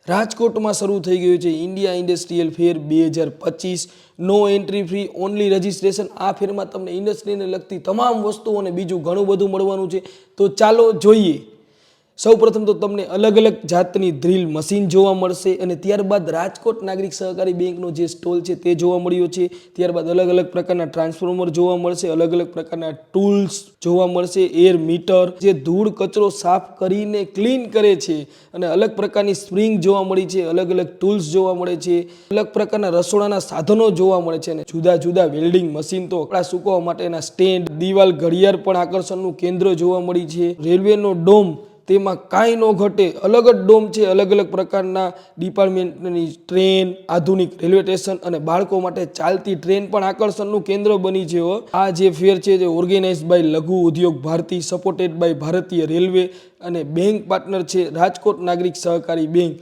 રાજકોટમાં શરૂ થઈ ગયું છે ઇન્ડિયા ઇન્ડસ્ટ્રીયલ ફેર 2025 નો એન્ટ્રી ફ્રી ઓનલી રજિસ્ટ્રેશન। આ ફેરમાં તમને ઇન્ડસ્ટ્રીને લગતી તમામ વસ્તુઓ અને બીજું ઘણું બધું મળવાનું છે। તો ચાલો જોઈએ। સૌપ્રથમ તો તમને અલગ અલગ જાતની ડ્રીલ મશીન જોવા મળશે અને ત્યારબાદ રાજકોટ નાગરિક સહકારી બેંકનો જે સ્ટોલ છે તે જોવા મળ્યો છે। ત્યારબાદ અલગ અલગ પ્રકારના ટ્રાન્સફોર્મર જોવા મળશે, અલગ અલગ પ્રકારના ટૂલ્સ જોવા મળશે, એર મીટર જે ધૂળ કચરો સાફ કરીને ક્લીન કરે છે અને અલગ પ્રકારની સ્પ્રિંગ જોવા મળી છે, અલગ અલગ ટૂલ્સ જોવા મળે છે, અલગ પ્રકારના રસોડાના સાધનો જોવા મળે છે અને જુદા જુદા વેલ્ડિંગ મશીન તો કપડા સૂકવવા માટેના સ્ટેન્ડ, દિવાલ ઘડિયાળ પણ આકર્ષણનું કેન્દ્ર જોવા મળી છે। રેલવેનો ડોમ તેમાં કાંઈ ન ઘટે, અલગ જ ડોમ છે, અલગ અલગ પ્રકારના ડિપાર્ટમેન્ટની ટ્રેન, આધુનિક રેલવે સ્ટેશન અને બાળકો માટે ચાલતી ટ્રેન પણ આકર્ષણનું કેન્દ્ર બની છે। આ જે ફેર છે તે ઓર્ગેનાઇઝ બાય લઘુ ઉદ્યોગ ભારતી, સપોર્ટેડ બાય ભારતીય રેલવે અને બેંક પાર્ટનર છે રાજકોટ નાગરિક સહકારી બેંક।